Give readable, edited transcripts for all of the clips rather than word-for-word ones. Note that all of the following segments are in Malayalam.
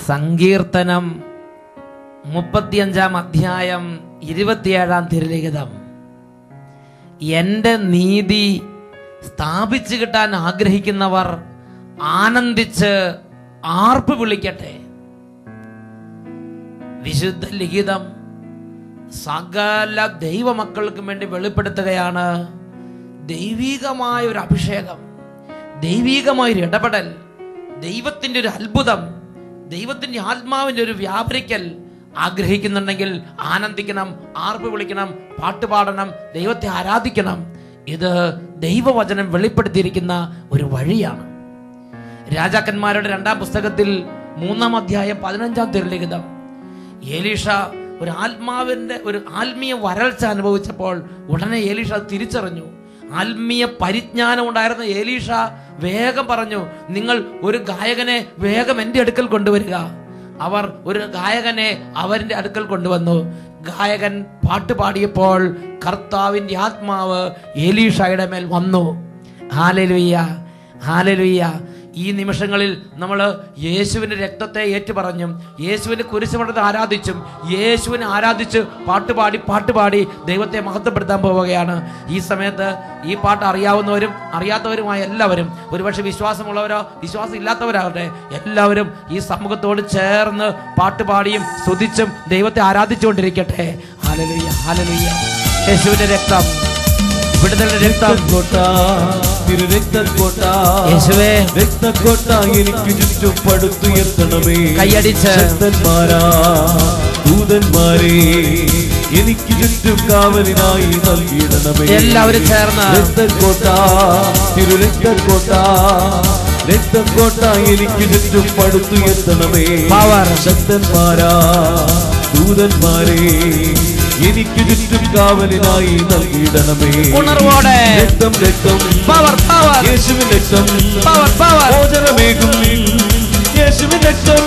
സങ്കീർത്തനം 35 അധ്യായം 27 തിരുലിഖിതം. എൻ്റെ നീതി സ്ഥാപിച്ചു കിട്ടാൻ ആഗ്രഹിക്കുന്നവർ ആനന്ദിച്ച് ആർപ്പ് വിളിക്കട്ടെ. വിശുദ്ധ ലിഖിതം സകല ദൈവമക്കൾക്കും വേണ്ടി വെളിപ്പെടുത്തുകയാണ്. ദൈവികമായ ഒരു അഭിഷേകം, ദൈവികമായൊരു ഇടപെടൽ, ദൈവത്തിൻ്റെ ഒരു അത്ഭുതം, ദൈവത്തിൻ്റെ ആത്മാവിൻ്റെ ഒരു വ്യാപരിക്കൽ ആഗ്രഹിക്കുന്നുണ്ടെങ്കിൽ ആനന്ദിക്കണം, ആർപ്പ് വിളിക്കണം, പാട്ടുപാടണം, ദൈവത്തെ ആരാധിക്കണം. ഇത് ദൈവവചനം വെളിപ്പെടുത്തിയിരിക്കുന്ന ഒരു വഴിയാണ്. രാജാക്കന്മാരുടെ 2-ാം പുസ്തകത്തിൽ 3-ാം അധ്യായം 15-ാം തിരുലിഖിതം, എലീഷ ഒരു ആത്മീയ വരൾച്ച അനുഭവിച്ചപ്പോൾ ഉടനെ എലീഷ തിരിച്ചറിഞ്ഞു. ആത്മീയ പരിജ്ഞാനം ഉണ്ടായിരുന്ന എലീഷ വേഗം പറഞ്ഞു, നിങ്ങൾ ഒരു ഗായകനെ വേഗം എൻ്റെ അടുക്കൽ കൊണ്ടുവരിക. അവർ ഒരു ഗായകനെ അവരുടെ അടുക്കൽ കൊണ്ടുവന്നു. ഗായകൻ പാട്ട് പാടിയപ്പോൾ കർത്താവിൻ്റെ ആത്മാവ് എലീഷയുടെ മേൽ വന്നു. Hallelujah, hallelujah. ഈ നിമിഷങ്ങളിൽ നമ്മൾ യേശുവിൻ്റെ രക്തത്തെ ഏറ്റുപറഞ്ഞും യേശുവിൻ്റെ കുരിശുമരണത്തെ ആരാധിച്ചും യേശുവിനെ ആരാധിച്ച് പാട്ടുപാടി ദൈവത്തെ മഹത്വപ്പെടുത്താൻ പോവുകയാണ്. ഈ സമയത്ത് ഈ പാട്ട് അറിയാവുന്നവരും അറിയാത്തവരുമായ എല്ലാവരും, ഒരുപക്ഷെ വിശ്വാസമുള്ളവരോ വിശ്വാസം ഇല്ലാത്തവരാകട്ടെ, എല്ലാവരും ഈ സമൂഹത്തോട് ചേർന്ന് പാട്ടുപാടിയും സ്തുതിച്ചും ദൈവത്തെ ആരാധിച്ചുകൊണ്ടിരിക്കട്ടെ. Hallelujah, hallelujah. യേശുവിൻ്റെ രക്തം, വിടുതലിന്റെ രക്തം, യേശുവേ രക്തക്കോട്ട എനിക്ക് ചുറ്റും പടുത്തുയർത്തണമേ. കൈയടിച്ച് ദൂതന്മാരെ എനിക്ക് ചുറ്റും കാവലിനായി നൽകിയിടണമേ. എല്ലാവരും ചേർന്ന് രക്തക്കോട്ട, തിരുരക്തക്കോട്ട, രക്തക്കോട്ട എനിക്ക് ചുറ്റും പടുത്തുയർത്തണമേ. ശക്തന്മാരാ ദൂതന്മാരെ എനിക്ക് ചുറ്റും കാവലിനായി നൽകിയിടണമേ. ഉണർവോടെ രക്തം, രക്തം, യേശുവിൻ രക്തം, മോചനമേകും യേശുവിൻ രക്തം,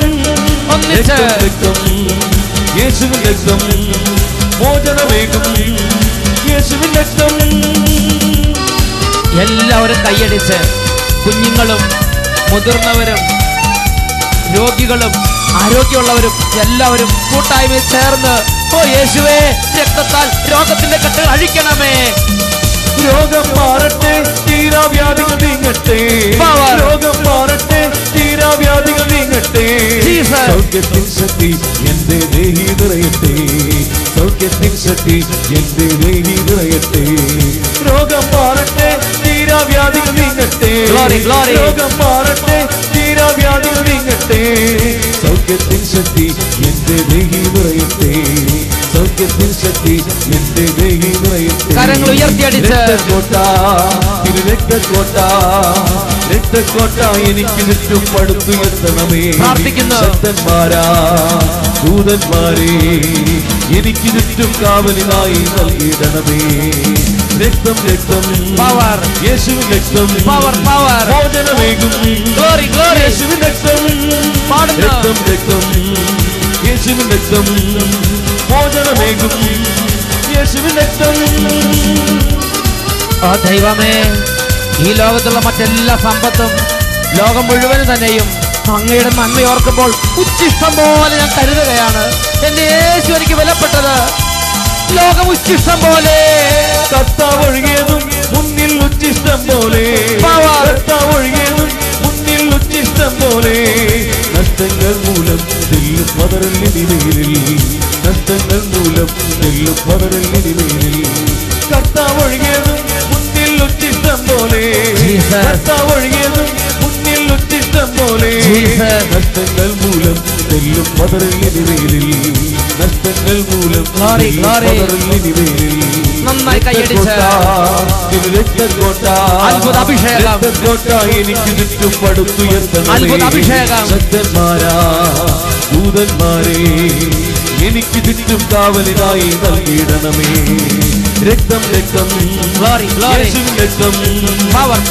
രക്തം, യേശുവിൻ രക്തം, മോചനമേകും യേശുവിൻ രക്തം. എല്ലാവരും കൈയടിച്ച്, കുഞ്ഞുങ്ങളും മുതിർന്നവരും രോഗികളും ആരോഗ്യമുള്ളവരും എല്ലാവരും കൂട്ടായ്മയിൽ ചേർന്ന്, ഓ യേശുവേ, രക്തത്താൽ രോഗത്തിന്റെ കെട്ടുകൾ അഴിക്കണമേ. രോഗം മാറട്ടെ, തീരാവ്യാധികൾ നീങ്ങട്ടെ. രോഗം മാറട്ടെ, തീരാവ്യാധികൾ നീങ്ങട്ടെ. സൗഖ്യത്തിൻ ശക്തി എന്റെ ദേഹി നിറയട്ടെ. സൗഖ്യത്തിൻ ശക്തി എന്റെ ദേഹി നിറയട്ടെ. രോഗം മാറട്ടെ, തീരാവ്യാധികൾ നീങ്ങട്ടെ. രോഗം മാറട്ടെ, തീരാവ്യാധികൾ നീങ്ങട്ടെ. സൗഖ്യത്തിൻ ശക്തി എന്റെ ദേഹി നിറയട്ടെ. സൗഖ്യത്തിൻ ശക്തി എന്റെ ദേഹി നിറയട്ടെ. കരങ്ങൾ ഉയർത്തിയടിച്ച് രക്തക്കോട്ട, രക്തക്കോട്ട, രക്തക്കോട്ട എനിക്ക് ചുറ്റും പടുത്തുയർത്തണമേ. പ്രാർത്ഥിക്കുന്നു. ശക്തന്മാരാ ദൂതന്മാരെ എനിക്ക് ചുറ്റും കാവലിനായി നൽകിയിടണമേ. രക്തം, രക്തം, യേശുവിൻ രക്തം, മോചനമേകും യേശുവിൻ രക്തം. രക്തം, രക്തം, യേശുവിൻ രക്തം, മോചനമേകും യേശുവിൻ രക്തം. ആ ദൈവമേ, ഈ ലോകത്തുള്ള മറ്റെല്ലാ സമ്പത്തും ലോകം മുഴുവനും തന്നെയും അങ്ങയുടെ നന്മയോർക്കുമ്പോൾ ഉച്ചിഷ്ടം പോലെ ഞാൻ കരുതുകയാണ്. എന്റെ യേശു എനിക്ക് വിലപ്പെട്ടത്. ലോകം ഉച്ചിഷ്ടം പോലെ, കർത്താവ് ഒഴുകിയതും മുന്നിൽ ഉച്ചിഷ്ടം പോലെ. കർത്താവ് ഒഴുകിയതും മുന്നിൽ ഉച്ചിഷ്ടം പോലെ. നഷ്ടങ്ങൾ മൂലം നെല്ലും പതറലിനിമേലിൽ, നഷ്ടങ്ങൾ മൂലം നെല്ലും പതറലിനിമേലിൽ. കർത്താവ് ഒഴുകിയതും മുന്നിൽ ഉച്ചിഷ്ടം പോലെ. കർത്താവ് ഒഴുകിയതും മുന്നിൽ ഉച്ചിഷ്ടം പോലെ. നഷ്ടങ്ങൾ മൂലം നെല്ലും പതറലിനിമേലിൽ, നഷ്ടങ്ങൾ മൂലം പതറലിനിമേലിൽ. നന്നായി കൈയടിച്ച് രക്തക്കോട്ട, അത്ഭുത അഭിഷേകം, രക്തക്കോട്ട എനിക്ക് ചുറ്റും പടുത്തുയർത്തണമേ. അത്ഭുത അഭിഷേകം. ശക്തന്മാരാ ദൂതന്മാരെ എനിക്ക് ചുറ്റും കാവലിനായി നൽകിയിടണമേ. രക്തം, രക്തം, യേശുവിൻ രക്തം,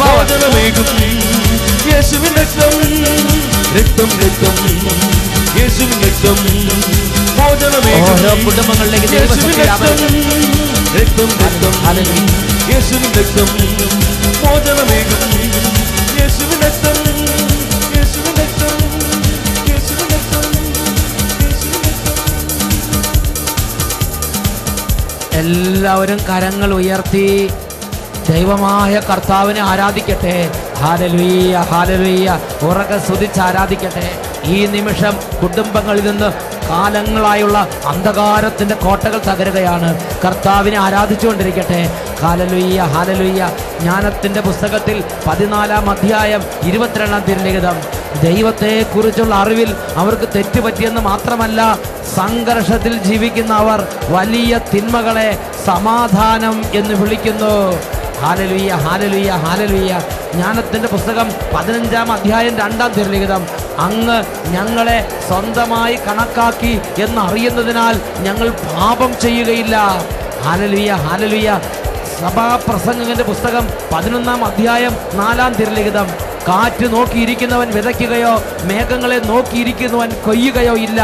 മോചനമേകും യേശുവിൻ രക്തം. രക്തം, രക്തം, യേശുവിൻ രക്തം, മോചനമേകും കുടുംബങ്ങളിലേക്ക് യേശുവിൻ രക്തം. രക്തം, രക്തം, യേശുവിൻ രക്തം, മോചനമേകും യേശുവിൻ രക്തം. യേശുവിൻ രക്തം, യേശുവിൻ രക്തം. എല്ലാവരും കരങ്ങൾ ഉയർത്തി ദൈവമായ കർത്താവിനെ ആരാധിക്കട്ടെ. Hallelujah, hallelujah. ഉറക്കെ സ്തുതിച്ച് ആരാധിക്കട്ടെ. ഈ നിമിഷം കുടുംബങ്ങളിൽ നിന്ന് കാലങ്ങളായുള്ള അന്ധകാരത്തിൻ്റെ കോട്ടകൾ തകരുകയാണ്. കർത്താവിനെ ആരാധിച്ചുകൊണ്ടിരിക്കട്ടെ. Hallelujah, hallelujah. ജ്ഞാനത്തിൻ്റെ പുസ്തകത്തിൽ 14-ാം അധ്യായം 22-ാം തിരുലിഖിതം, ദൈവത്തെക്കുറിച്ചുള്ള അറിവിൽ അവർക്ക് തെറ്റുപറ്റിയെന്ന് മാത്രമല്ല, സംഘർഷത്തിൽ ജീവിക്കുന്ന അവർ വലിയ തിന്മകളെ സമാധാനം എന്ന് വിളിക്കുന്നു. Hallelujah, hallelujah, hallelujah. ജ്ഞാനത്തിൻ്റെ പുസ്തകം 15-ാം അധ്യായം 2-ാം തിരുലിഖിതം, അങ്ങ് ഞങ്ങളെ സ്വന്തമായി കണക്കാക്കി എന്നറിയുന്നതിനാൽ ഞങ്ങൾ പാപം ചെയ്യുകയില്ല. Hallelujah, hallelujah. സഭാപ്രസംഗകന്റെ പുസ്തകം 11-ാം അധ്യായം 4-ാം തിരുലിഖിതം, കാറ്റ് നോക്കിയിരിക്കുന്നവൻ വിതയ്ക്കുകയോ മേഘങ്ങളെ നോക്കിയിരിക്കുന്നവൻ കൊയ്യുകയോ ഇല്ല.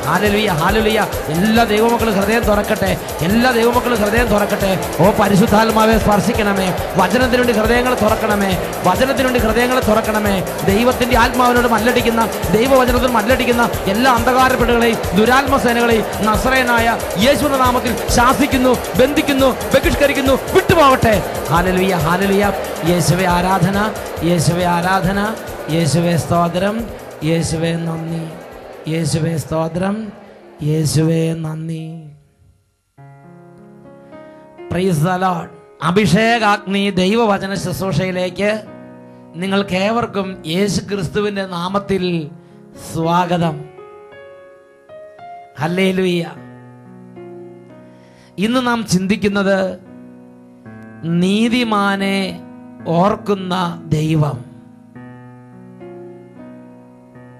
Hallelujah, hallelujah. എല്ലാ ദൈവമക്കളും ഹൃദയം തുറക്കട്ടെ. എല്ലാ ദൈവമക്കളും ഹൃദയം തുറക്കട്ടെ. ഓ പരിശുദ്ധാത്മാവെ സ്പർശിക്കണമേ. വചനത്തിനുവേണ്ടി ഹൃദയങ്ങളെ തുറക്കണമേ. വചനത്തിനുവേണ്ടി ഹൃദയങ്ങളെ തുറക്കണമേ. ദൈവത്തിൻ്റെ ആത്മാവിനോട് മല്ലടിക്കുന്ന, ദൈവവചനത്തിൽ മല്ലടിക്കുന്ന എല്ലാ അന്ധകാരപ്പെടുകളെയും ദുരാത്മസേനകളെയും നസറേയനായ യേശുവിന്റെ നാമത്തിൽ ശാസിക്കുന്നു, ബന്ധിക്കുന്നു, ബഹിഷ്കരിക്കുന്നു. വിട്ടുപോകട്ടെ. Hallelujah, hallelujah. യേശുവേ ആരാധന, യേശുവേ ആരാധന, യേശുവേ സ്തോത്രം, യേശുവേ നന്ദി, യേശുവേ സ്തോത്രം, യേശുവേ നന്ദി. Praise the Lord. അഭിഷേകാഗ്നി ദൈവവചന ശുശ്രൂഷയിലേക്ക് നിങ്ങൾക്കേവർക്കും യേശു ക്രിസ്തുവിന്റെ നാമത്തിൽ സ്വാഗതം. ഹല്ലേലൂയ. ഇന്ന് നാം ചിന്തിക്കുന്നത് നീതിമാനെ ഓർക്കുന്ന ദൈവം.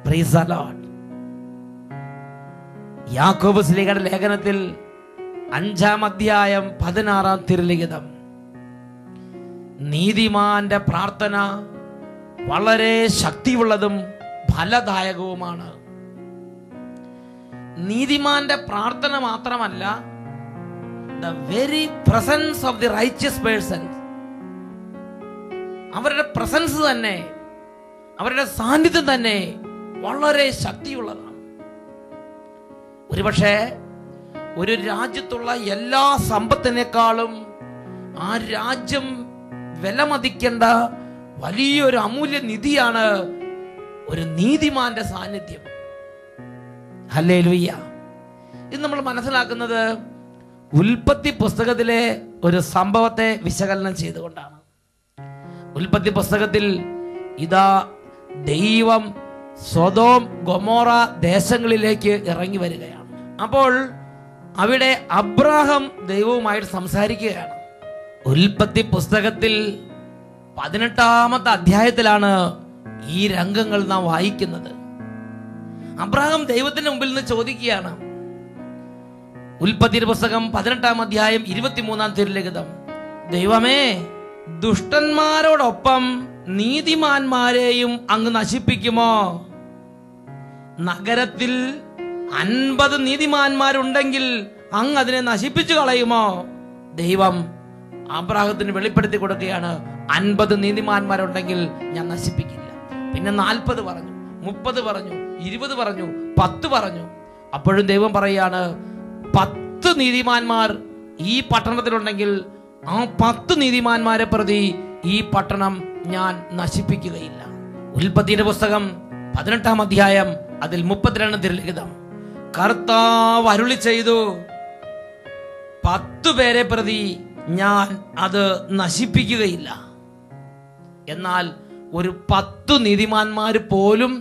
Praise the Lord. യാക്കോബ് ശ്ലീഹയുടെ ലേഖനത്തിൽ 5-ാം അധ്യായം 16-ാം തിരുലിഖിതം, നീതിമാന്റെ പ്രാർത്ഥന വളരെ ശക്തിയുള്ളതും ഫലദായകവുമാണ്. നീതിമാന്റെ പ്രാർത്ഥന മാത്രമല്ല, the very presence of the righteous person, അവരുടെ പ്രസൻസ് തന്നെ, അവരുടെ സാന്നിധ്യം തന്നെ വളരെ ശക്തിയുള്ളതാണ്. ഒരുപക്ഷെ ഒരു രാജ്യത്തുള്ള എല്ലാ സമ്പത്തിനേക്കാളും ആ രാജ്യം വിലമതിക്കേണ്ട വലിയൊരു അമൂല്യ നിധിയാണ് ഒരു നീതിമാന്റെ സാന്നിധ്യം. ഹല്ലേലൂയ. ഇത് നമ്മൾ മനസ്സിലാക്കുന്നത് ഉൽപ്പത്തി പുസ്തകത്തിലെ ഒരു സംഭവത്തെ വിശകലനം ചെയ്തുകൊണ്ടാണ്. ഉൽപ്പത്തി പുസ്തകത്തിൽ ഇതാ ദൈവം സൊദോം ഗൊമോറ ദേശങ്ങളിലേക്ക് ഇറങ്ങി വരികയാണ്. അപ്പോൾ അവിടെ അബ്രാഹാം ദൈവവുമായിട്ട് സംസാരിക്കുകയാണ്. ഉൽപ്പത്തി പുസ്തകത്തിൽ 18-ാമത്തെ അധ്യായത്തിലാണ് ഈ രംഗങ്ങൾ നാം വായിക്കുന്നത്. അബ്രാഹാം ദൈവത്തിന്റെ മുമ്പിൽ നിന്ന് ചോദിക്കുകയാണ്. ഉൽപ്പത്തി പുസ്തകം 18-ാം അധ്യായം 23-ാം തിരുലിഖിതം, ദൈവമേ, ദുഷ്ടന്മാരോടൊപ്പം നീതിമാന്മാരെയും അങ്ങ് നശിപ്പിക്കുമോ? നഗരത്തിൽ 50 നീതിമാന്മാരുണ്ടെങ്കിൽ അങ്ങ് അതിനെ നശിപ്പിച്ചു കളയുമോ? ദൈവം അബ്രാഹത്തിന് വെളിപ്പെടുത്തി കൊടുക്കുകയാണ്, 50 നീതിമാന്മാരുണ്ടെങ്കിൽ ഞാൻ നശിപ്പിക്കില്ല. പിന്നെ 40 പറഞ്ഞു, 30 പറഞ്ഞു, 20 പറഞ്ഞു, 10 പറഞ്ഞു. അപ്പോഴും ദൈവം പറയുകയാണ്, 10 നീതിമാന്മാർ ഈ പട്ടണത്തിലുണ്ടെങ്കിൽ ആ 10 നീതിമാന്മാരെ പ്രതി ഈ പട്ടണം ഞാൻ നശിപ്പിക്കുകയില്ല. ഉൽപ്പത്തിയുടെ പുസ്തകം 18-ാം അധ്യായം അതിൽ 32 തിരുലിഖിതം, കർത്താവ് അരുളി ചെയ്തു, 10 പേരെ പ്രതി ഞാൻ അത് നശിപ്പിക്കുകയില്ല. എന്നാൽ ഒരു 10 നീതിമാന്മാർ പോലും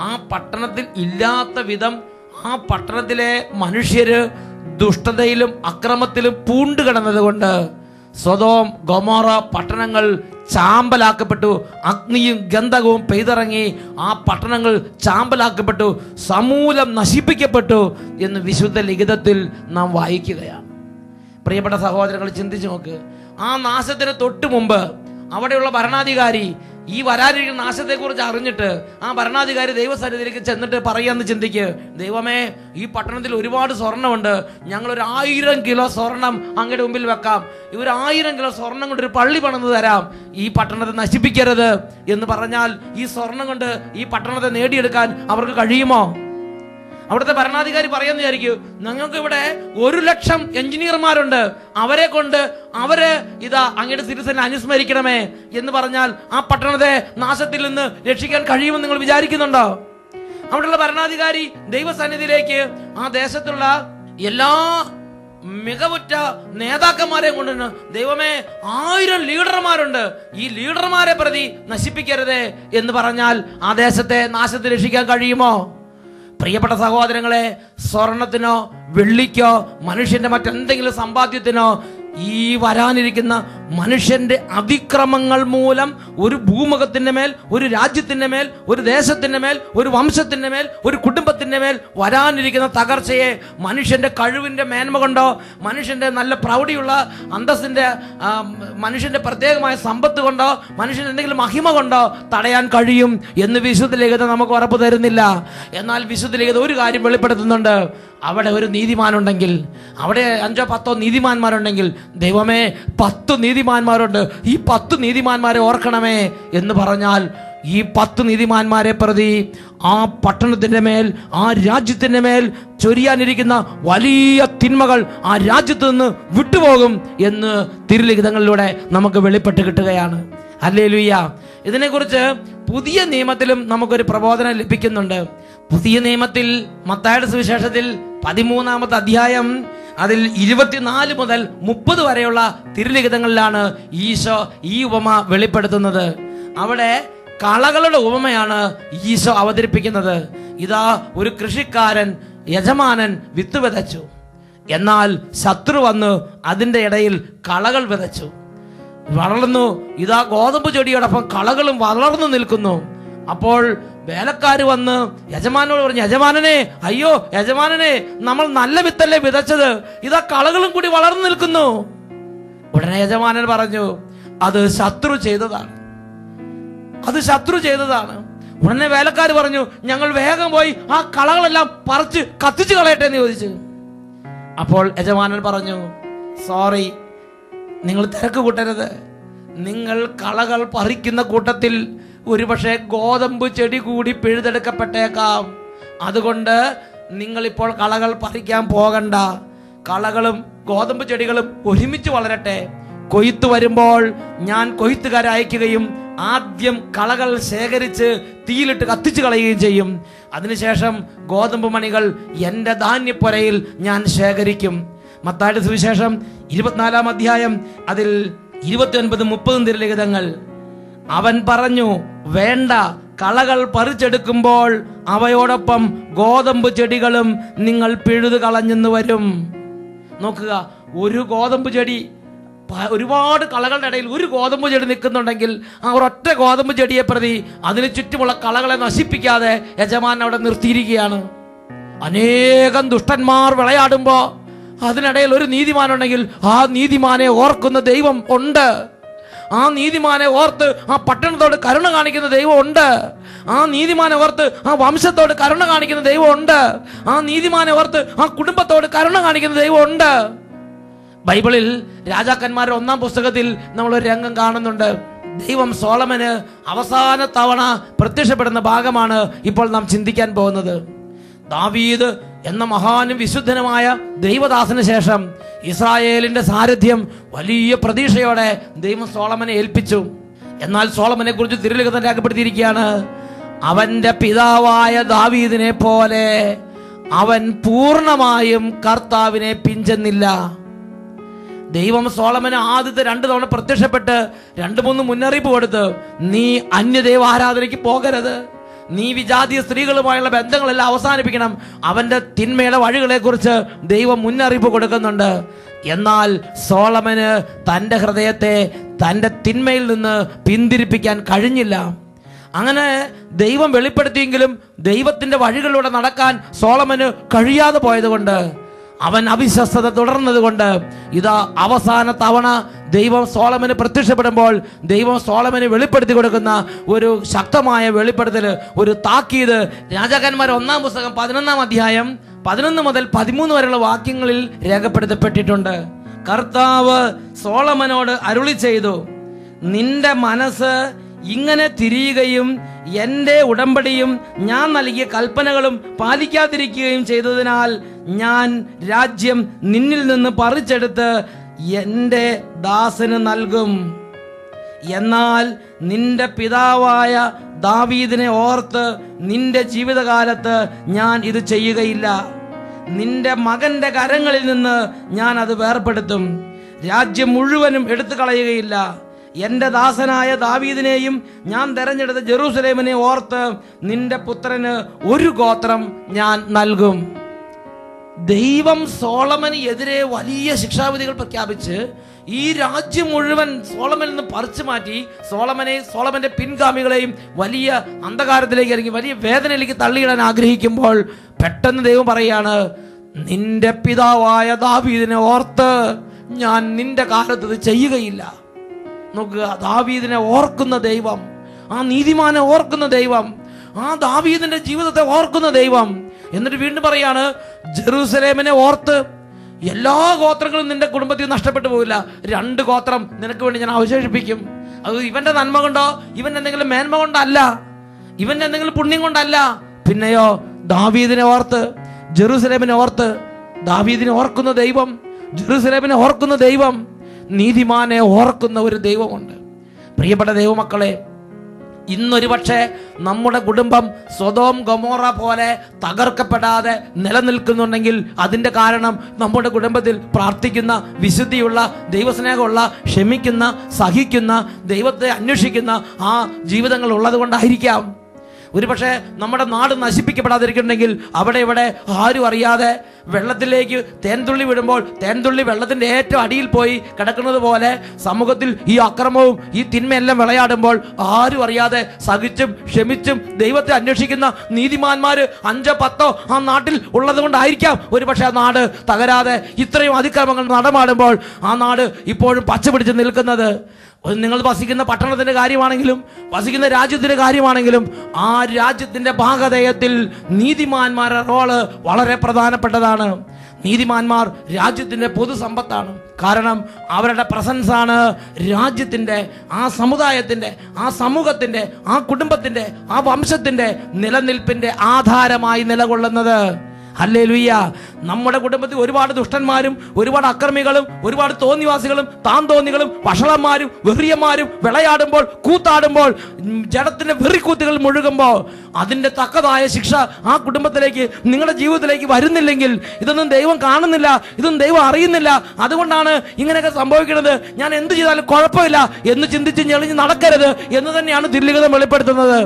ആ പട്ടണത്തിൽ ഇല്ലാത്ത വിധം ആ പട്ടണത്തിലെ മനുഷ്യര് ദുഷ്ടതയിലും അക്രമത്തിലും പൂണ്ടു കിടന്നത് കൊണ്ട് സൊദോം ഗൊമോറ പട്ടണങ്ങൾ ചാമ്പലാക്കപ്പെട്ടു. അഗ്നിയും ഗന്ധകവും പെയ്തിറങ്ങി ആ പട്ടണങ്ങൾ ചാമ്പലാക്കപ്പെട്ടു, സമൂലം നശിപ്പിക്കപ്പെട്ടു എന്ന് വിശുദ്ധ ലിഖിതത്തിൽ നാം വായിക്കുകയാണ്. പ്രിയപ്പെട്ട സഹോദരങ്ങൾ, ചിന്തിച്ചു നോക്ക്. ആ നാശത്തിന് തൊട്ട് മുമ്പ് അവിടെയുള്ള ഭരണാധികാരി ഈ വരാനിരിക്കുന്ന നാശത്തെക്കുറിച്ച് അറിഞ്ഞിട്ട് ആ ഭരണാധികാരി ദൈവസന്നിധിയിലേക്ക് ചെന്നിട്ട് പറയാന്ന് ചിന്തിക്ക്, ദൈവമേ, ഈ പട്ടണത്തിൽ ഒരുപാട് സ്വർണ്ണമുണ്ട്, ഞങ്ങൾ ഒരു 1000 കിലോ സ്വർണം അങ്ങയുടെ മുമ്പിൽ വെക്കാം, ഈ ഒരു 1000 കിലോ സ്വർണം കൊണ്ട് ഒരു പള്ളി പണിത് തരാം, ഈ പട്ടണത്തെ നശിപ്പിക്കരുത് എന്ന് പറഞ്ഞാൽ ഈ സ്വർണം കൊണ്ട് ഈ പട്ടണത്തെ നേടിയെടുക്കാൻ അവർക്ക് കഴിയുമോ? അവിടുത്തെ ഭരണാധികാരി പറയുന്ന വിചാരിക്കും, ഞങ്ങൾക്ക് ഇവിടെ 100,000 എഞ്ചിനീയർമാരുണ്ട്, അവരെ കൊണ്ട് ഇതാ അങ്ങയുടെ തിരുസന്നിധിയിൽ അനുസ്മരിക്കണമേ എന്ന് പറഞ്ഞാൽ ആ പട്ടണത്തെ നാശത്തിൽ നിന്ന് രക്ഷിക്കാൻ കഴിയുമെന്ന് നിങ്ങൾ വിചാരിക്കുന്നുണ്ടോ? അവിടെയുള്ള ഭരണാധികാരി ദൈവസന്നിധിയിലേക്ക് ആ ദേശത്തുള്ള എല്ലാ മികവുറ്റ നേതാക്കന്മാരെ കൊണ്ടുവന്ന്, ദൈവമേ 1000 ലീഡർമാരുണ്ട്, ഈ ലീഡർമാരെ പ്രതി നശിപ്പിക്കരുതേ എന്ന് പറഞ്ഞാൽ ആ ദേശത്തെ നാശത്തിൽ രക്ഷിക്കാൻ കഴിയുമോ? പ്രിയപ്പെട്ട സഹോദരങ്ങളെ, സ്വർണത്തിനോ വെള്ളിക്കോ മനുഷ്യന്റെ മറ്റെന്തെങ്കിലും സമ്പാദ്യത്തിനോ ഈ വരാനിരിക്കുന്ന മനുഷ്യന്റെ അതിക്രമങ്ങൾ മൂലം ഒരു ഭൂമുഖത്തിന്റെ മേൽ, ഒരു രാജ്യത്തിന്റെ മേൽ, ഒരു ദേശത്തിന്റെ മേൽ, ഒരു വംശത്തിന്റെ മേൽ, ഒരു കുടുംബത്തിന്റെ മേൽ വരാനിരിക്കുന്ന തകർച്ചയെ മനുഷ്യന്റെ കഴിവിന്റെ മേന്മ കൊണ്ടോ, മനുഷ്യന്റെ നല്ല പ്രൗഢിയുള്ള അന്തസ്സിന്റെ, മനുഷ്യന്റെ പ്രത്യേകമായ സമ്പത്ത് കൊണ്ടോ, മനുഷ്യന്റെ എന്തെങ്കിലും മഹിമ കൊണ്ടോ തടയാൻ കഴിയും എന്ന് വിശുദ്ധ ലിഖിതം നമുക്ക് ഉറപ്പ് തരുന്നില്ല. എന്നാൽ വിശുദ്ധ ലിഖിതം ഒരു കാര്യം വെളിപ്പെടുത്തുന്നുണ്ട്. അവിടെ ഒരു നീതിമാനുണ്ടെങ്കിൽ, അവിടെ 5-10 നീതിമാന്മാരുണ്ടെങ്കിൽ, ദൈവമേ 10 നീതിമാന്മാരുണ്ട്, ഈ 10 നീതിമാന്മാരെ ഓർക്കണമേ എന്ന് പറഞ്ഞാൽ ഈ 10 നീതിമാന്മാരെ പ്രതി ആ പട്ടണത്തിന്റെ മേൽ, ആ രാജ്യത്തിന്റെ മേൽ ചൊരിയാനിരിക്കുന്ന വലിയ തിന്മകൾ ആ രാജ്യത്ത് നിന്ന് വിട്ടുപോകും എന്ന് തിരുലിഖിതങ്ങളിലൂടെ നമുക്ക് വെളിപ്പെട്ട് കിട്ടുകയാണ്. ഹല്ലേലൂയ. ഇതിനെക്കുറിച്ച് പുതിയ നിയമത്തിലും നമുക്കൊരു പ്രബോധനം ലഭിക്കുന്നുണ്ട്. പുതിയ നിയമത്തിൽ മത്തായിയുടെ സുവിശേഷത്തിൽ 13-ാമത്തെ അധ്യായം അതിൽ 24 മുതൽ 30 വരെയുള്ള തിരുലിഖിതങ്ങളിലാണ് ഈശോ ഈ ഉപമ വെളിപ്പെടുത്തുന്നത്. അവിടെ കളകളുടെ ഉപമയാണ് ഈശോ അവതരിപ്പിക്കുന്നത്. ഇതാ ഒരു കൃഷിക്കാരൻ, യജമാനൻ വിത്ത് വിതച്ചു, എന്നാൽ ശത്രു വന്ന് അതിൻ്റെ ഇടയിൽ കളകൾ വിതച്ചു, വളർന്നു. ഇതാ ഗോതമ്പ് ചെടിയോടൊപ്പം കളകളും വളർന്നു നിൽക്കുന്നു. അപ്പോൾ വേലക്കാർ വന്ന് യജമാനോട് പറഞ്ഞു, യജമാനനെ, അയ്യോ യജമാനനെ, നമ്മൾ നല്ല വിത്തല്ലേ വിതച്ചത്, ഇതാ കളകളും കൂടി വളർന്നു നിൽക്കുന്നു. ഉടനെ യജമാനൻ പറഞ്ഞു, അത് ശത്രു ചെയ്തതാണ്, അത് ശത്രു ചെയ്തതാണ്. ഉടനെ വേലക്കാർ പറഞ്ഞു, ഞങ്ങൾ വേഗം പോയി ആ കളകളെല്ലാം പറിച്ച് കത്തിച്ചു കളയട്ടെ എന്ന് ചോദിച്ചു. അപ്പോൾ യജമാനൻ പറഞ്ഞു, സോറി, നിങ്ങൾ തിരക്ക് കൂട്ടരുത്. നിങ്ങൾ കളകൾ പറിക്കുന്ന കൂട്ടത്തിൽ ഒരുപക്ഷെ ഗോതമ്പ് ചെടി കൂടി പിഴുതെടുക്കപ്പെട്ടേക്കാം. അതുകൊണ്ട് നിങ്ങളിപ്പോൾ കളകൾ പറിക്കാൻ പോകണ്ട. കളകളും ഗോതമ്പ് ചെടികളും ഒരുമിച്ച് വളരട്ടെ. കൊയ്ത്ത് വരുമ്പോൾ ഞാൻ കൊയ്ത്തുകാരെ അയക്കുകയും ആദ്യം കളകൾ ശേഖരിച്ച് തീയിലിട്ട് കത്തിച്ചു കളയുകയും ചെയ്യും. അതിനുശേഷം ഗോതമ്പ് മണികൾ എൻ്റെ ധാന്യപ്പുരയിൽ ഞാൻ ശേഖരിക്കും. മത്തായിയുടെ സുവിശേഷം 24-ാം അധ്യായം അതിൽ 29-30 തിരുലിഖിതങ്ങൾ. അവൻ പറഞ്ഞു, വേണ്ട, കളകൾ പറിച്ചെടുക്കുമ്പോൾ അവയോടൊപ്പം ഗോതമ്പ് ചെടികളും നിങ്ങൾ പിഴുതു കളഞ്ഞെന്ന് വരും. നോക്കുക, ഒരു ഗോതമ്പ് ചെടി, ഒരുപാട് കളകളുടെ ഇടയിൽ ഒരു ഗോതമ്പ് ചെടി നിൽക്കുന്നുണ്ടെങ്കിൽ ആ ഒരൊറ്റ ഗോതമ്പ് ചെടിയെ പ്രതി അതിന് ചുറ്റുമുള്ള കളകളെ നശിപ്പിക്കാതെ യജമാനൻ അവിടെ നിർത്തിയിരിക്കുകയാണ്. അനേകം ദുഷ്ടന്മാർ വിളയാടുമ്പോൾ അതിനിടയിൽ ഒരു നീതിമാനുണ്ടെങ്കിൽ ആ നീതിമാനെ ഓർക്കുന്ന ദൈവം ഉണ്ട്. ആ നീതിമാനെ ഓർത്ത് ആ പട്ടണത്തോട് കരുണ കാണിക്കുന്ന ദൈവം ഉണ്ട്. ആ നീതിമാനെ ഓർത്ത് ആ വംശത്തോട് കരുണ കാണിക്കുന്ന ദൈവം ഉണ്ട്. ആ നീതിമാനെ ഓർത്ത് ആ കുടുംബത്തോട് കരുണ കാണിക്കുന്ന ദൈവം ഉണ്ട്. ബൈബിളിൽ രാജാക്കന്മാരുടെ 1-ാം പുസ്തകത്തിൽ നമ്മളൊരു രംഗം കാണുന്നുണ്ട്. ദൈവം സോളമന് അവസാന തവണ പ്രത്യക്ഷപ്പെടുന്ന ഭാഗമാണ് ഇപ്പോൾ നാം ചിന്തിക്കാൻ പോകുന്നത്. ദാവീദ് എന്ന മഹാനും വിശുദ്ധനുമായ ദൈവദാസന് ശേഷം ഇസ്രായേലിന്റെ സാരഥ്യം വലിയ പ്രതീക്ഷയോടെ ദൈവം സോളമനെ ഏൽപ്പിച്ചു. എന്നാൽ സോളമനെ കുറിച്ച് തിരുലിഖിതം രേഖപ്പെടുത്തിയിരിക്കുകയാണ്, അവന്റെ പിതാവായ ദാവീദിനെ പോലെ അവൻ പൂർണ്ണമായും കർത്താവിനെ പിഞ്ചെന്നില്ല. ദൈവം സോളമന് ആദ്യത്തെ 2 തവണ പ്രത്യക്ഷപ്പെട്ട് 2-3 മുന്നറിയിപ്പ് കൊടുത്ത്, നീ അന്യദൈവ ആരാധനയ്ക്ക് പോകരുത്, നീ വിജാതീയ സ്ത്രീകളുമായുള്ള ബന്ധങ്ങളെല്ലാം അവസാനിപ്പിക്കണം. അവന്റെ തിന്മയുടെ വഴികളെ കുറിച്ച് ദൈവം മുന്നറിയിപ്പ് കൊടുക്കുന്നുണ്ട്. എന്നാൽ സോളമന് തൻ്റെ ഹൃദയത്തെ തൻ്റെ തിന്മയിൽ നിന്ന് പിന്തിരിപ്പിക്കാൻ കഴിഞ്ഞില്ല. അങ്ങനെ ദൈവം വെളിപ്പെടുത്തിയെങ്കിലും ദൈവത്തിന്റെ വഴികളിലൂടെ നടക്കാൻ സോളമന് കഴിയാതെ പോയതുകൊണ്ട്, അവൻ അവിശ്വസ്തത തുടർന്നത് കൊണ്ട്, ഇതാ അവസാന തവണ ദൈവം സോളമന് പ്രത്യക്ഷപ്പെടുമ്പോൾ ദൈവം സോളമന് വെളിപ്പെടുത്തി കൊടുക്കുന്ന ഒരു ശക്തമായ വെളിപ്പെടുത്തല്, ഒരു താക്കീത് രാജാക്കന്മാർ 1-ാം പുസ്തകം 11-ാം അധ്യായം 11 മുതൽ 13 വരെയുള്ള വാക്യങ്ങളിൽ രേഖപ്പെടുത്തപ്പെട്ടിട്ടുണ്ട്. കർത്താവ് സോളമനോട് അരുളി ചെയ്തു, നിന്റെ മനസ്സ് ഇങ്ങനെ തിരിയുകയും എൻ്റെ ഉടമ്പടിയും ഞാൻ നൽകിയ കൽപ്പനകളും പാലിക്കാതിരിക്കുകയും ചെയ്തതിനാൽ ഞാൻ രാജ്യം നിന്നിൽ നിന്ന് പറിച്ചെടുത്ത് എൻ്റെ ദാസന് നൽകും. എന്നാൽ നിന്റെ പിതാവായ ദാവീദിനെ ഓർത്ത് നിന്റെ ജീവിതകാലത്ത് ഞാൻ ഇത് ചെയ്യുകയില്ല. നിന്റെ മകന്റെ കരങ്ങളിൽ നിന്ന് ഞാൻ അത് വേർപെടുത്തും. രാജ്യം മുഴുവനും എടുത്തു കളയുകയില്ല. എൻ്റെ ദാസനായ ദാവീദിനെയും ഞാൻ തെരഞ്ഞെടുത്ത ജെറൂസലേമിനെ ഓർത്ത് നിന്റെ പുത്രന് ഒരു ഗോത്രം ഞാൻ നൽകും. ദൈവം സോളമന് എതിരെ വലിയ ശിക്ഷാവിധികൾ പ്രഖ്യാപിച്ച് ഈ രാജ്യം മുഴുവൻ സോളമനിൽ നിന്ന് പറിച്ചു മാറ്റി സോളമന്റെ പിൻഗാമികളെയും വലിയ അന്ധകാരത്തിലേക്ക് ഇറങ്ങി വലിയ വേദനയിലേക്ക് തള്ളിയിടാൻ ആഗ്രഹിക്കുമ്പോൾ പെട്ടെന്ന് ദൈവം പറയാണ്, നിന്റെ പിതാവായ ദാവീദിനെ ഓർത്ത് ഞാൻ നിന്റെ കാലത്ത് ഇത് ചെയ്യുകയില്ല. നോക്കുക, ദാവീദിനെ ഓർക്കുന്ന ദൈവം, ആ നീതിമാനെ ഓർക്കുന്ന ദൈവം, ആ ദാവീദിന്റെ ജീവിതത്തെ ഓർക്കുന്ന ദൈവം. എന്നിട്ട് വീണ്ടും പറയാണ്, ജെറൂസലേമിനെ ഓർത്ത് എല്ലാ ഗോത്രങ്ങളും നിന്റെ കുടുംബത്തിൽ നഷ്ടപ്പെട്ടു പോകില്ല. 2 ഗോത്രം നിനക്ക് വേണ്ടി ഞാൻ അവശേഷിപ്പിക്കും. അത് ഇവന്റെ നന്മ കൊണ്ടോ ഇവന്റെ എന്തെങ്കിലും മേന്മ കൊണ്ടല്ല, ഇവന്റെ എന്തെങ്കിലും പുണ്യം കൊണ്ടല്ല. പിന്നെയോ ദാവീദിനെ ഓർത്ത്, ജെറൂസലേമിനെ ഓർത്ത്. ദാവീദിനെ ഓർക്കുന്ന ദൈവം, ജെറൂസലേമിനെ ഓർക്കുന്ന ദൈവം, നീതിമാനെ ഓർക്കുന്ന ഒരു ദൈവമുണ്ട്. പ്രിയപ്പെട്ട ദൈവമക്കളെ, ഇന്നൊരു പക്ഷേ നമ്മുടെ കുടുംബം സൊദോം ഗൊമോറ പോലെ തകർക്കപ്പെടാതെ നിലനിൽക്കുന്നുണ്ടെങ്കിൽ അതിൻ്റെ കാരണം നമ്മുടെ കുടുംബത്തിൽ പ്രാർത്ഥിക്കുന്ന, വിശുദ്ധിയുള്ള, ദൈവസ്നേഹമുള്ള, ക്ഷമിക്കുന്ന, സഹിക്കുന്ന, ദൈവത്തെ അന്വേഷിക്കുന്ന ആ ജീവിതങ്ങൾ ഉള്ളത് കൊണ്ടായിരിക്കാം. ഒരു പക്ഷേ നമ്മുടെ നാട് നശിപ്പിക്കപ്പെടാതിരിക്കുന്നുണ്ടെങ്കിൽ അവിടെ ഇവിടെ ആരും അറിയാതെ വെള്ളത്തിലേക്ക് തേൻതുള്ളി വിടുമ്പോൾ തേൻതുള്ളി വെള്ളത്തിൻ്റെ ഏറ്റവും അടിയിൽ പോയി കിടക്കുന്നത് പോലെ സമൂഹത്തിൽ ഈ അക്രമവും ഈ തിന്മയെല്ലാം വിളയാടുമ്പോൾ ആരും അറിയാതെ സഹിച്ചും ക്ഷമിച്ചും ദൈവത്തെ അന്വേഷിക്കുന്ന നീതിമാന്മാർ 5-10 ആ നാട്ടിൽ ഉള്ളത് കൊണ്ടായിരിക്കാം ഒരു പക്ഷേ ആ നാട് തകരാതെ ഇത്രയും അതിക്രമങ്ങൾ നടമാടുമ്പോൾ ആ നാട് ഇപ്പോഴും പച്ച പിടിച്ച് നിൽക്കുന്നത്. നിങ്ങൾ വസിക്കുന്ന പട്ടണത്തിൻ്റെ കാര്യമാണെങ്കിലും വസിക്കുന്ന രാജ്യത്തിൻ്റെ കാര്യമാണെങ്കിലും ആ രാജ്യത്തിൻ്റെ ഭാഗധേയത്തിൽ നീതിമാന്മാരുടെ റോള് വളരെ പ്രധാനപ്പെട്ടതാണ്. നീതിമാന്മാർ രാജ്യത്തിൻ്റെ പൊതുസമ്പത്താണ്. കാരണം അവരുടെ പ്രസൻസാണ് രാജ്യത്തിൻ്റെ, ആ സമുദായത്തിൻ്റെ, ആ സമൂഹത്തിൻ്റെ, ആ കുടുംബത്തിൻ്റെ, ആ വംശത്തിൻ്റെ നിലനിൽപ്പിൻ്റെ ആധാരമായി നിലകൊള്ളുന്നത്. ഹല്ലേലൂയ. നമ്മുടെ കുടുംബത്തിൽ ഒരുപാട് ദുഷ്ടന്മാരും ഒരുപാട് അക്രമികളും ഒരുപാട് തോന്നിവാസികളും താന്തോന്നികളും വഷളന്മാരും വെറിയന്മാരും വിളയാടുമ്പോൾ, കൂത്താടുമ്പോൾ, ജഡത്തിന്റെ വെറിക്കൂത്തുകൾ മുഴുകുമ്പോൾ അതിൻ്റെ തക്കതായ ശിക്ഷ ആ കുടുംബത്തിലേക്ക്, നിങ്ങളുടെ ജീവിതത്തിലേക്ക് വരുന്നില്ലെങ്കിൽ ഇതൊന്നും ദൈവം കാണുന്നില്ല, ഇതൊന്നും ദൈവം അറിയുന്നില്ല. അതുകൊണ്ടാണ് ഇങ്ങനെയൊക്കെ സംഭവിക്കുന്നത്. ഞാൻ എന്ത് ചെയ്താലും കുഴപ്പമില്ല എന്ന് ചിന്തിച്ച് ഞെളിഞ്ഞ് നടക്കരുത് എന്ന് തന്നെയാണ് തിരുലിഖിതം വെളിപ്പെടുത്തുന്നത്.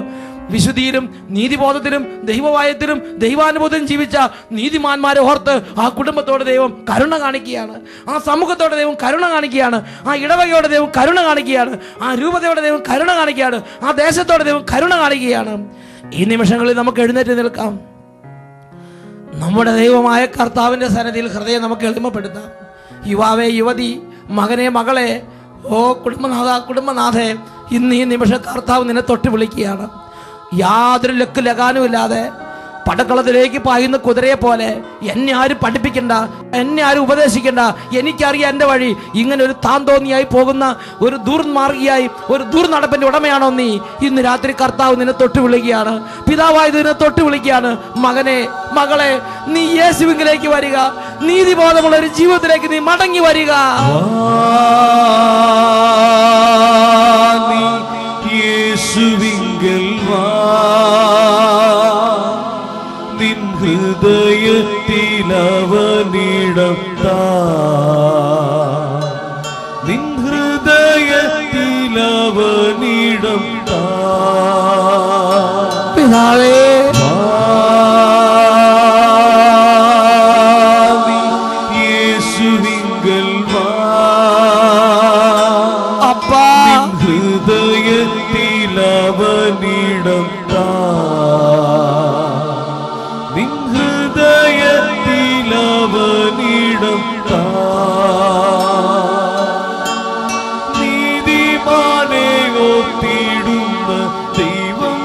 വിശുദ്ധിയിലും നീതിബോധത്തിലും ദൈവവായത്തിലും ദൈവാനുഭവത്തിലും ജീവിച്ച നീതിമാന്മാരെ ഓർത്ത് ആ കുടുംബത്തോട് ദൈവം കരുണ കാണിക്കുകയാണ്, ആ സമൂഹത്തോടെ ദൈവം കരുണ കാണിക്കുകയാണ്, ആ ഇടവകയോടെ ദൈവം കരുണ കാണിക്കുകയാണ്, ആ രൂപതയോടെ ദൈവം കരുണ കാണിക്കുകയാണ്, ആ ദേശത്തോടെ ദൈവം കരുണ കാണിക്കുകയാണ്. ഈ നിമിഷങ്ങളിൽ നമുക്ക് എഴുന്നേറ്റ് നിൽക്കാം. നമ്മുടെ ദൈവമായ കർത്താവിൻ്റെ സന്നിധിയിൽ ഹൃദയം നമുക്ക് എളിമപ്പെടുത്താം. യുവാവേ, യുവതി, മകനെ, മകളെ, ഓ കുടുംബനാഥേ, ഇന്ന് ഈ നിമിഷം കർത്താവ് നിന്നെ തൊട്ട് വിളിക്കുകയാണ്. യാതൊരു ലഗാനുമില്ലാതെ പടക്കളത്തിലേക്ക് പായുന്ന കുതിരയെ പോലെ എന്നെ ആരും പഠിപ്പിക്കണ്ട, എന്നെ ആരും ഉപദേശിക്കണ്ട, എനിക്കറിയാം എൻ്റെ വഴി. ഇങ്ങനെ ഒരു താന്തോന്നിയായി പോകുന്ന ഒരു ദുർമാർഗിയായി, ഒരു ദുർനടപ്പിന്റെ ഉടമയാണോ നീ? ഇന്ന് രാത്രി കർത്താവ് നിന്നെ തൊട്ട് വിളിക്കുകയാണ്, പിതാവായത് നിന്നെ തൊട്ട് വിളിക്കുകയാണ്. മകനെ, മകളെ, നീ യേശുവിലേക്ക് വരിക, നീതിബോധമുള്ള ഒരു ജീവിതത്തിലേക്ക് നീ മടങ്ങി വരിക. യേശുവിങ്കൽ വാ, നിൻ ഹൃദയത്തിലവനിടം താ, നിൻ ഹൃദയത്തിലവനിടം താ. പിതാവേ, യേശുവിങ്കൽ വാ, അപ്പാ, ഹൃദയത്തിലവനിടം താ, നിൻ ഹൃദയത്തിലവനിടം താ. നീതിമാനെ ഓർത്തിടുന്ന ദൈവം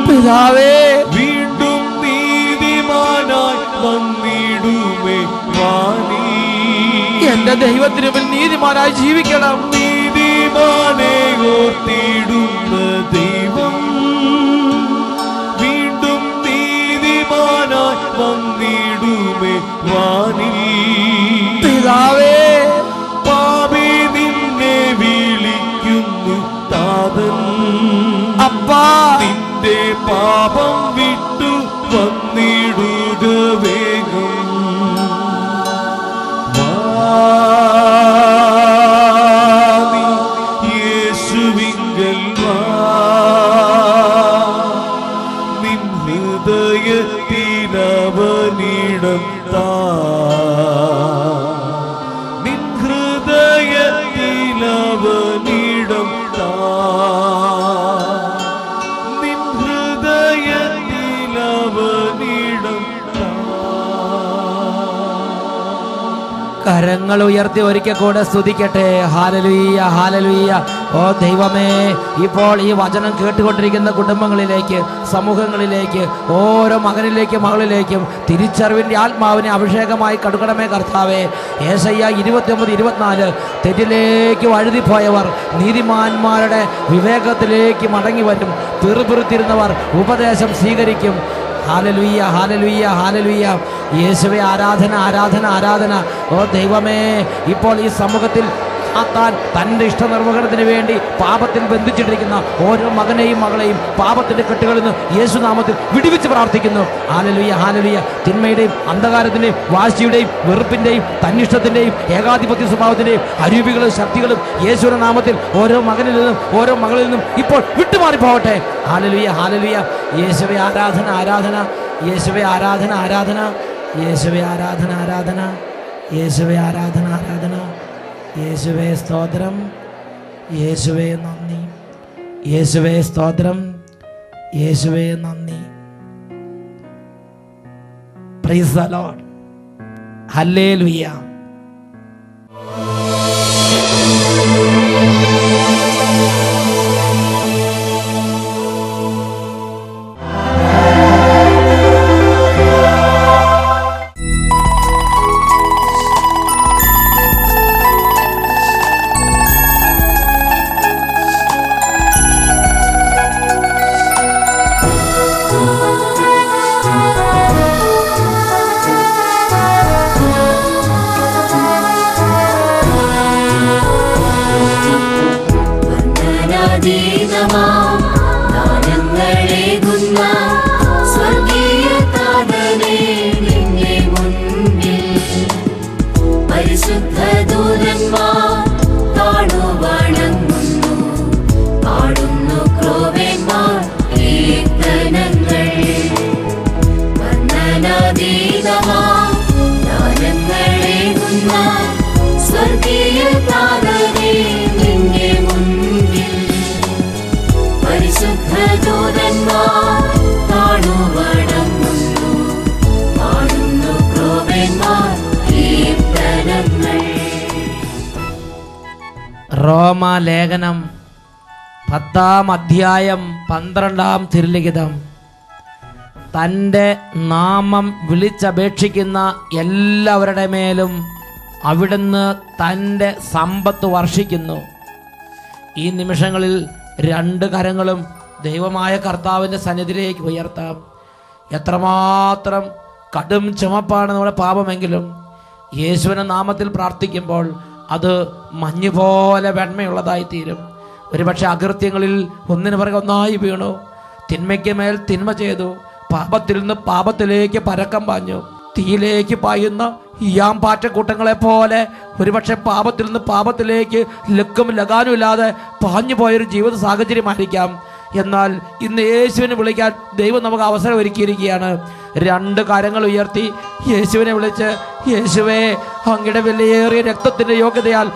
പിതാവേ, വീണ്ടും നീതിമാനായി വന്നിടുമേ വാണി. എന്റെ ദൈവത്തിന് നീതിമാനായി ജീവിക്കണം. നീതി നീതിമാനെ ഓർത്തിടുന്ന ദൈവം വീണ്ടും നീതിമാനായി വന്നിടുമേ വാനിൽ. പിതാവേ, പാപി നിന്നെ വിളിക്കുന്നു താതൻ. അപ്പാ, നിന്റെ പാപം വിട്ടു വന്നിടുക വേഗം. യേശുവിങ്കൽ നിൻ ഹൃദയത്തിലവനിടം താ. നിൻ ഹൃദയത്തിലവനിടം താ. നിൻ ഹൃദയത്തിലവനിടം താ. കരങ്ങൾ ഉയർത്തി ഒരിക്കൽ കൂടെ സ്തുതിക്കട്ടെ. Hallelujah, hallelujah. ഓ ദൈവമേ, ഇപ്പോൾ ഈ വചനം കേട്ടുകൊണ്ടിരിക്കുന്ന കുടുംബങ്ങളിലേക്ക്, സമൂഹങ്ങളിലേക്ക്, ഓരോ മകനിലേക്കും മകളിലേക്കും തിരിച്ചറിവിൻ്റെ ആത്മാവിനെ അഭിഷേകമായി കടുക്കണമേ കർത്താവേ. യേശയ്യ 29:24 തെറ്റിലേക്ക് വഴുതിപ്പോയവർ നീതിമാന്മാരുടെ വിവേകത്തിലേക്ക് മടങ്ങി വരും, പിറുപിറുത്തിരുന്നവർ ഉപദേശം സ്വീകരിക്കും. Hallelujah, hallelujah, hallelujah. യേശുവേ, ആരാധന, ആരാധന, ആരാധന. ഓ ദൈവമേ, ഇപ്പോൾ ഈ സമൂഹത്തിൽ തൻ്റെ ഇഷ്ടനിർവഹണത്തിന് വേണ്ടി പാപത്തിൽ ബന്ധിച്ചിട്ടിരിക്കുന്ന ഓരോ മകനെയും മകളെയും പാപത്തിൻ്റെ കെട്ടുകളിൽ നിന്ന് യേശുനാമത്തിൽ വിടുവിച്ച് പ്രാർത്ഥിക്കുന്നു. Hallelujah, hallelujah. തിന്മയുടെയും അന്ധകാരത്തിൻ്റെയും വാശിയുടെയും വെറുപ്പിൻ്റെയും തന്നിഷ്ടത്തിൻ്റെയും ഏകാധിപത്യ സ്വഭാവത്തിൻ്റെയും അരൂപികളും ശക്തികളും യേശുവിന്റെ നാമത്തിൽ ഓരോ മകനിൽ നിന്നും ഓരോ മകളിൽ നിന്നും ഇപ്പോൾ വിട്ടുമാറിപ്പോവട്ടെ. Hallelujah, hallelujah. യേശുവേ, ആരാധന, ആരാധന. യേശുവേ, ആരാധന, ആരാധന. യേശുവേ, ആരാധന, ആരാധന. യേശുവേ, ആരാധന, ആരാധന. യേശുവേ സ്തോത്രം, യേശുവേ നന്ദി, യേശുവേ സ്തോത്രം, യേശുവേ നന്ദി. Praise the Lord. ഹല്ലേലൂയ. റോമാലേഖനം 10-12 തിരുലിഖിതം. തൻ്റെ നാമം വിളിച്ചപേക്ഷിക്കുന്ന എല്ലാവരുടെ മേലും അവിടുന്ന് തൻ്റെ സമ്പത്ത് വർഷിക്കുന്നു. ഈ നിമിഷങ്ങളിൽ 2 കരങ്ങളും ദൈവമായ കർത്താവിൻ്റെ സന്നിധിയിലേക്ക് ഉയർത്താം. എത്രമാത്രം കടും ചുമപ്പാണ് നമ്മുടെ പാപമെങ്കിലും യേശുവിൻ്റെ നാമത്തിൽ പ്രാർത്ഥിക്കുമ്പോൾ അത് മഞ്ഞുപോലെ വെണ്മയുള്ളതായി തീരും. ഒരുപക്ഷെ അകൃത്യങ്ങളിൽ ഒന്നിനു പുറകെ ഒന്നായി വീണു, തിന്മയ്ക്ക് മേൽ തിന്മ ചെയ്തു, പാപത്തിൽ നിന്ന് പാപത്തിലേക്ക് പരക്കം പാഞ്ഞു. തീയിലേക്ക് പായുന്ന ഈയാമ്പാറ്റക്കൂട്ടങ്ങളെ പോലെ ഒരുപക്ഷെ പാപത്തിൽ നിന്ന് പാപത്തിലേക്ക് ലക്കും ലഗാനും ഇല്ലാതെ പാഞ്ഞു പോയൊരു ജീവിത സാഹചര്യമായിരിക്കാം. എന്നാൽ ഇന്ന് യേശുവിനെ വിളിക്കാൻ ദൈവം നമുക്ക് അവസരം ഒരുക്കിയിരിക്കുകയാണ്. 2 കരങ്ങൾ ഉയർത്തി യേശുവിനെ വിളിച്ച്, യേശുവേ, അങ്ങയുടെ വിലയേറിയ രക്തത്തിൻ്റെ യോഗ്യതയാൽ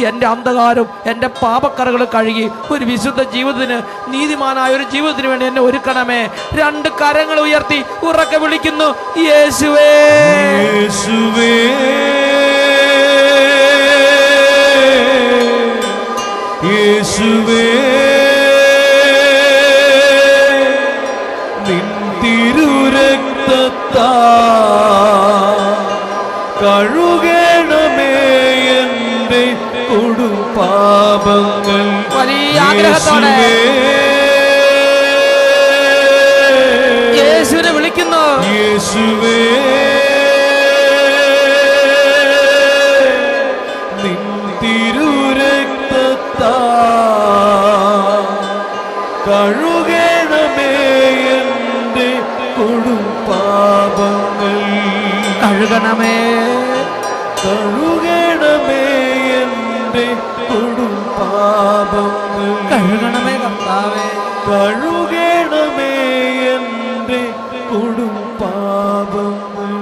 എൻ്റെ അന്ധകാരം, എൻ്റെ പാപക്കറകൾ കഴുകി ഒരു വിശുദ്ധ ജീവിതത്തിന്, നീതിമാനായ ഒരു ജീവിതത്തിന് വേണ്ടി എന്നെ ഒരുക്കണമേ. 2 കരങ്ങൾ ഉയർത്തി ഉറക്കെ വിളിക്കുന്നു, യേശുവേ, യേശുവേ, യേശുവേ, നിൻ തിരുരക്തത്താ കഴുകണമേ എൻ്റെ കൊടും പാപങ്ങൾ. ആഗ്രഹത്തോടെ യേശുവിനെ വിളിക്കുന്നു. യേശുവേ നിൻ തിരുരക്തത്താൽ കഴുകണമേ എൻ്റെ കൊടും പാപങ്ങൾ. കഴുകണമേ കഴുകണമേ എൻ്റെ കൊടും പാപങ്ങൾ. കഴുകണമേ കർത്താവേ. കഴുകണമേ എൻ്റെ കൊടും പാപങ്ങൾ.